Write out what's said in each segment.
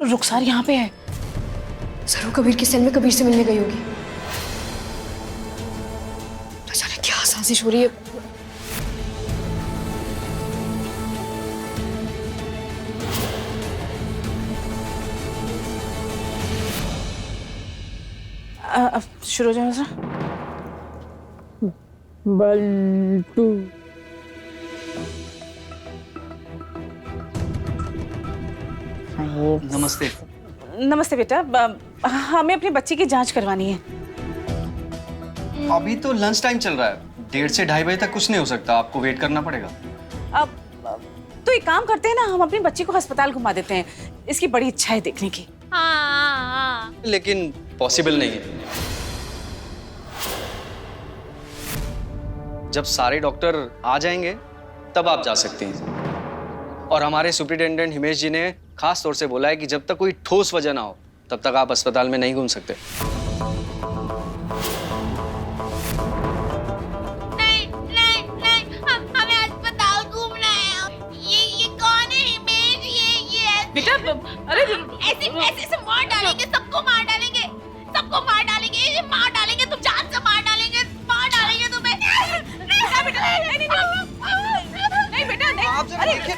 रुखसार यहाँ पे है। जरूर कबीर की सेल में कबीर से मिलने गई होगी। अचानक क्या साजिश हो रही है? अब शुरू हो जाए सर। बल्टू नमस्ते। नमस्ते बेटा, हमें अपनी बच्ची की जांच करवानी है। अभी तो लंच टाइम चल रहा है, 1:30 से 2:30 बजे तक कुछ नहीं हो सकता, आपको वेट करना पड़ेगा। अब तो एक काम करते हैं ना, हम अपनी बच्ची को अस्पताल घुमा देते हैं, इसकी बड़ी इच्छा है देखने की। हाँ। लेकिन पॉसिबल नहीं है। जब सारे डॉक्टर आ जाएंगे तब आप जा सकती हैं। और हमारे सुपरिटेंडेंट हिमेश जी ने खास तौर से बोला है कि जब तक कोई ठोस वजह ना हो तब तक आप अस्पताल में नहीं घूम सकते। नहीं, हमें अस्पताल घूमना है। ये कौन है हिमेश? ये बेटा अरे ऐसे मार डालेंगे, सबको मार डालेंगे, ये मार डालेंगे, तुम जान से मार डालेंगे तुम्हें। नहीं बेटा, नहीं बेटा, नहीं। आप जरा देखिए।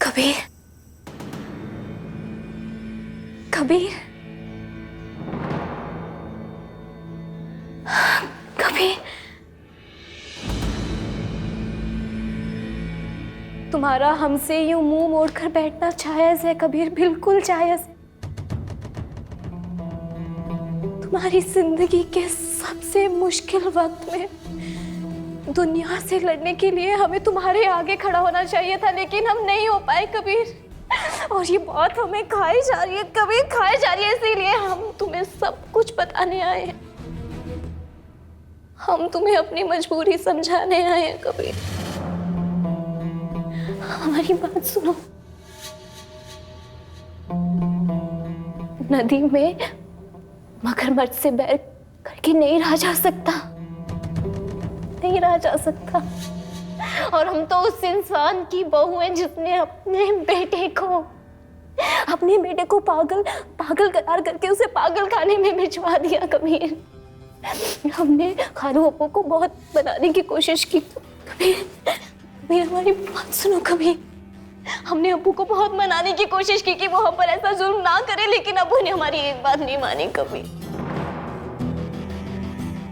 कबीर, कबीर, कबीर, तुम्हारा हमसे यूं मुंह मोड़कर बैठना जायज है कबीर, बिल्कुल जायज है। तुम्हारी जिंदगी के सबसे मुश्किल वक्त में दुनिया से लड़ने के लिए हमें तुम्हारे आगे खड़ा होना चाहिए था, लेकिन हम नहीं हो पाए कबीर। और ये बात हमें खाई जा रही है कबीर, खाई जा रही है, इसीलिए हम तुम्हें सब कुछ बताने आए हैं। हम तुम्हें अपनी मजबूरी समझाने आए हैं कबीर। हमारी बात सुनो। नदी में मगरमच्छ से बैर करके नहीं रहा जा सकता, नहीं रहा जा सकता। और हम तो उस इंसान की बहू हैं जिसने अपने बेटे को पागल करार करके उसे पागल खाने में भिजवा दिया कबीर। हमने खालू अप्पू को बहुत बनाने की कोशिश की। कबीर हमारी बात सुनो कबीर। हमने अप्पू को बहुत मनाने की कोशिश की कि वो हम पर ऐसा जुल्म ना करे, लेकिन अप्पू ने हमारी एक बात नहीं मानी कबीर।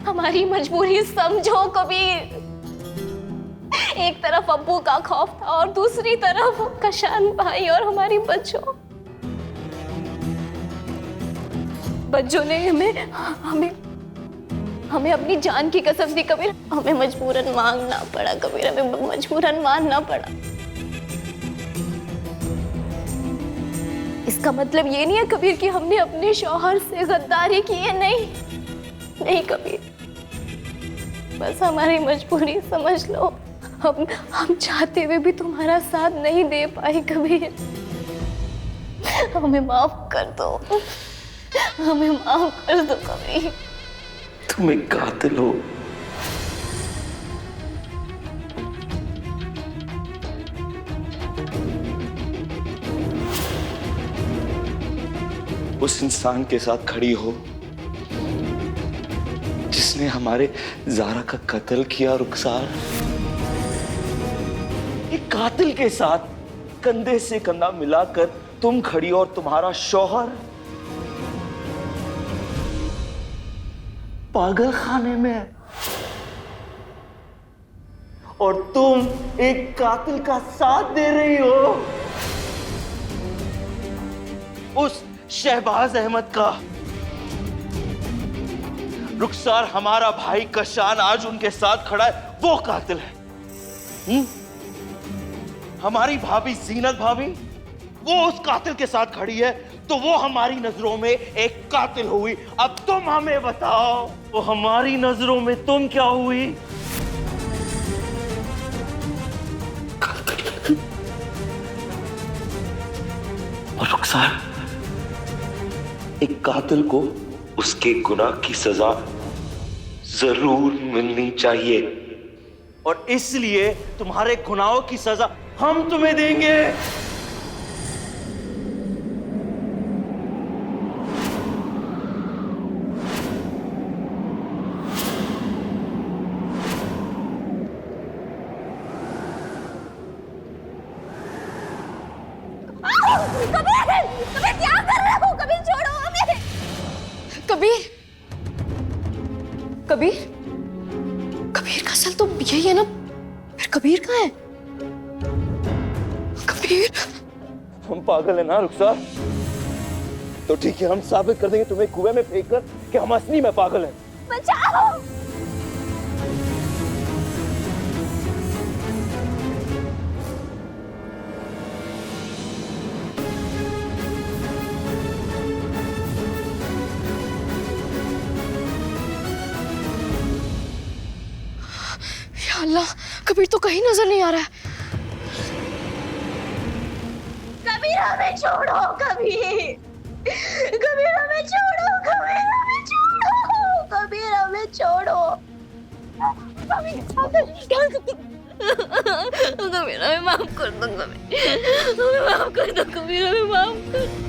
हमारी मजबूरी समझो कबीर। एक तरफ अब्बू का खौफ था और दूसरी तरफ कशान भाई और हमारी बच्चों ने हमें अपनी जान की कसम दी कबीर। हमें मजबूरन मांगना पड़ा कबीर, हमें मजबूरन मानना पड़ा। इसका मतलब ये नहीं है कबीर कि हमने अपने शौहर से गद्दारी की है, नहीं कबीर। बस हमारी मजबूरी समझ लो। हम चाहते हुए भी तुम्हारा साथ नहीं दे पाए कबीर। हमें माफ कर दो, हमें माफ कर दो कबीर। तुम एक कातिल हो। उस इंसान के साथ खड़ी हो जिसने हमारे ज़ारा का कत्ल किया। रुखसार, एक कातिल के साथ कंधे से कंधा मिलाकर तुम खड़ी और तुम्हारा शौहर पागल खाने में है। और तुम एक कातिल का साथ दे रही हो, उस शहबाज अहमद का। रुखसार हमारा भाई कशान आज उनके साथ खड़ा है, वो कातिल है। हमारी भाभी जीनत भाभी वो उस कातिल के साथ खड़ी है, तो वो हमारी नजरों में एक कातिल हुई। अब तुम हमें बताओ, वो हमारी नजरों में तुम क्या हुई? और रुखसार, एक कातिल को उसके गुनाह की सजा जरूर मिलनी चाहिए। और इसलिए तुम्हारे गुनाहों की सजा हम तुम्हें देंगे। कबीर क्या कर रहे हो? कबीर छोड़ो हमें। कबीर कबीर कबीर का असल तो यही है ना, फिर कबीर कहाँ है? कबीर हम पागल है ना रुखसार? तो ठीक है, हम साबित कर देंगे तुम्हें कुएं में फेंक कर कि हम असली में पागल हैं। बचाओ। या अल्लाह, कबीर तो कहीं नजर नहीं आ रहा है। कबीर हमें छोड़ो, कबीर कबीर हमें छोड़ो, कबीर हमें छोड़ो, कबीर हमें छोड़ो, कबीर हमें माफ कर दो, कबीर हमें माफ कर दो, कबीर हमें माफ कर दो।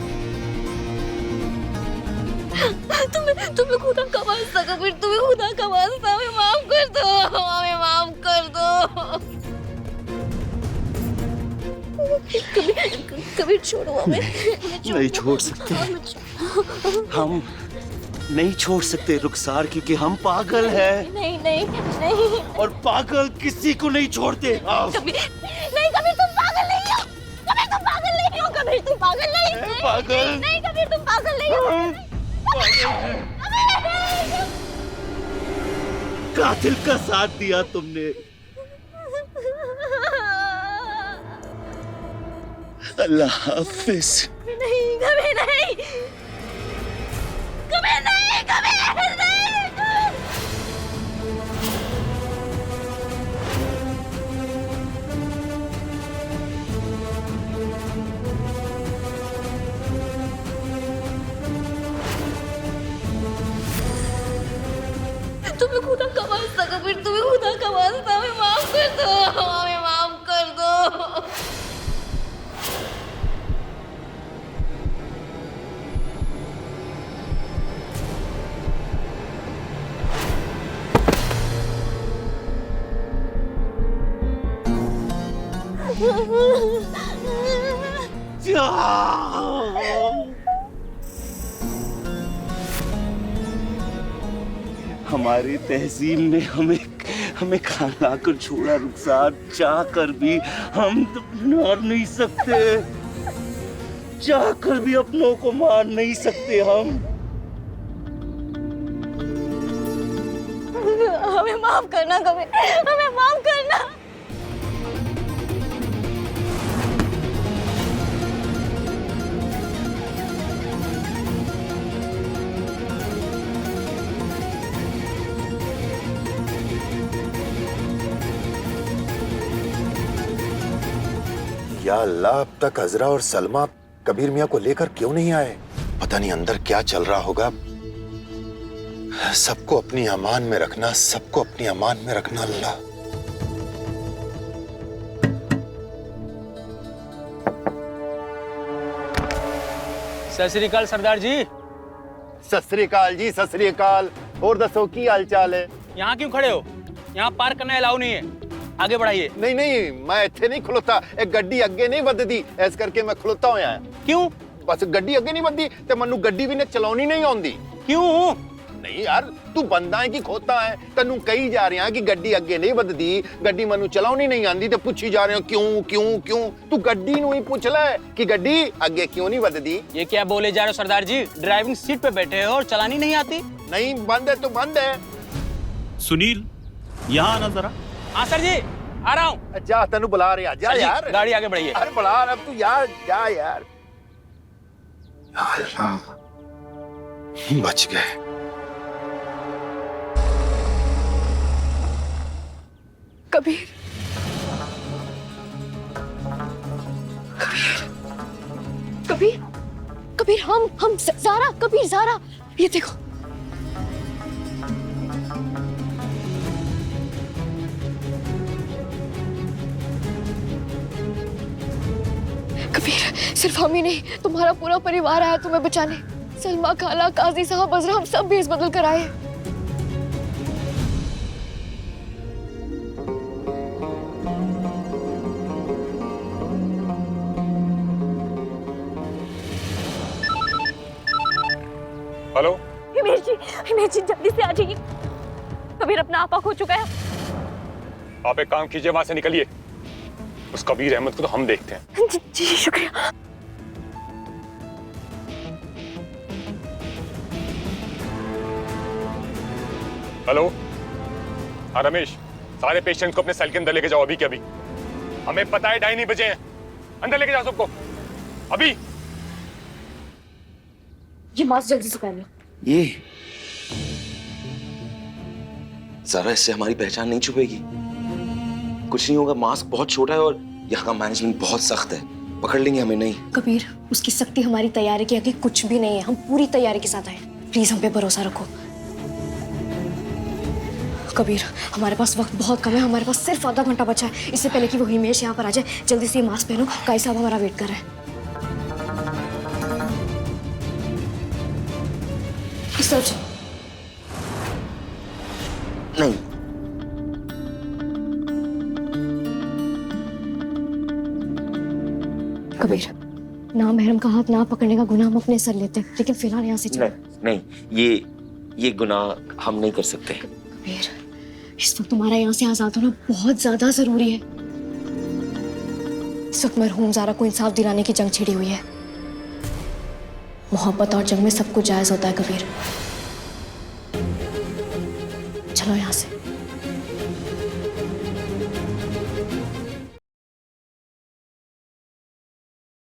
तुम्हें खुदा का वास्ता कबीर, तुम्हें खुदा का वास्ता हमें माफ कर दो, हमें माफ कर दो। कबीर छोड़ो हमें। नहीं छोड़ सकते, हम नहीं छोड़ सकते रुखसार, क्योंकि हम पागल हैं। नहीं नहीं नहीं, और पागल किसी को नहीं छोड़ते। कबीर नहीं, कबीर तुम पागल नहीं हो, कबीर तुम पागल नहीं हो, कबीर तुम पागल नहीं हो, पागल नहीं कबीर तुम पागल नहीं हो। कातिल का साथ दिया तुमने। अल्लाह हाफिज। नहीं कबीर नहीं, कबीर नहीं, कबीर नहीं। तुम्हें खुदा का वास्ता कबीर, तुम्हें खुदा का वास्ता हमें माफ कर दो, हमें माफ कर दो। हमारी तहसील ने हमें खाना कर छोड़ा रुखसार, चाह कर भी हम मार नहीं सकते, चाह कर भी अपनों को मार नहीं सकते हम। हमें माफ करना कबीर, हमें माफ करना। या अल्लाह, अब तक हजरा और सलमा कबीर मियाँ को लेकर क्यों नहीं आए? पता नहीं अंदर क्या चल रहा होगा। सबको अपनी अमान में रखना, सबको अपनी अमान में रखना अल्लाह। सत श्री अकाल सरदार जी। सत श्री अकाल जी, सत श्री अकाल। और दसो की हाल चाल है? यहाँ क्यों खड़े हो? यहाँ पार्क करना अलाउ नहीं है, आगे बढ़ाइए। नहीं नहीं, मैं इत्थे नहीं खलोता, एक गड्डी अगे नहीं वधदी, इस करके मैं खलोता होया है। क्यों? बस गड्डी अगे नहीं वधदी ते मैनू गड्डी भी ने चलाउनी नहीं आउंदी। क्यों? नहीं यार, तू बंदा है कि खोता है? तन्नू कही जा रहे हैं कि गड्डी अगे नहीं वधदी, गड्डी मैनू चलाउनी नहीं आंदी, ते पुछी जा रहे हो क्यों क्यों क्यों। तू गड्डी नू ही पूछ ले कि गड्डी अगे क्यों नहीं वधदी। ये क्या बोले जा रहे हो सरदार जी? ड्राइविंग सीट पे बैठे हो और चलानी नहीं आती? नहीं, बंद है तो बंद है। सुनील, यहाँ आना जरा। हाँ सर जी, आ रहा हूँ। जा, तन्नू बुला रहे जा यार। गाड़ी आगे बढ़ाइए। अरे बुला अब तू यार, जा यार। बच गए। कबीर कबीर कबीर कबीर, हम ज़ारा, कबीर ज़ारा, ये देखो। कबीर, सिर्फ हम ही नहीं, तुम्हारा पूरा परिवार आया तुम्हें बचाने। सलमा खाला, काजी साहब, अजरा, हम सब भेस बदल कर आए। हेलो हिमेश जी जल्दी से आ जाइए। कबीर अपना आपा खो चुका है। आप एक काम कीजिए, वहां से निकलिए। उस कबीर अहमद को तो हम देखते हैं। जी शुक्रिया। हेलो, हाँ रमेश, सारे पेशेंट्स को अपने सेल के अंदर लेके जाओ अभी के अभी। हमें पता है 2:30 बजे हैं। अंदर लेके जाओ सबको अभी। ये मास्क जल्दी से पहन लो। ये जरा, इससे हमारी पहचान नहीं छुपेगी। कुछ नहीं होगा, मास्क बहुत छोटा है और यहाँ का मैनेजमेंट बहुत सख्त है, पकड़ लेंगे हमें नहीं। कबीर, उसकी सख्ती हमारी तैयारी के आगे कुछ भी नहीं है। हम पूरी तैयारी के साथ आए। प्लीज हम पे भरोसा रखो। कबीर, हमारे पास वक्त बहुत कम है। हमारे पास सिर्फ आधा घंटा बचा है। इससे पहले कि वो हिमेश यहाँ पर आ जाए, जल्दी से ये मास्क पहनो। काई साहब हमारा वेट कर रहे हैं। इस तरफ चलो। नहीं, कबीर, ना महरम का हाथ ना पकड़ने का गुनाह हम अपने सर लेते हैं, लेकिन फिलहाल यहाँ से चलो। नहीं, ये गुनाह हम नहीं कर सकते। कबीर, इस वक्त तुम्हारा यहाँ से आजाद होना बहुत ज्यादा जरूरी है। इस वक्त मरहूम ज़ारा को इंसाफ दिलाने की जंग छिड़ी हुई है। मोहब्बत और जंग में सब कुछ जायज होता है कबीर। चलो यहाँ से।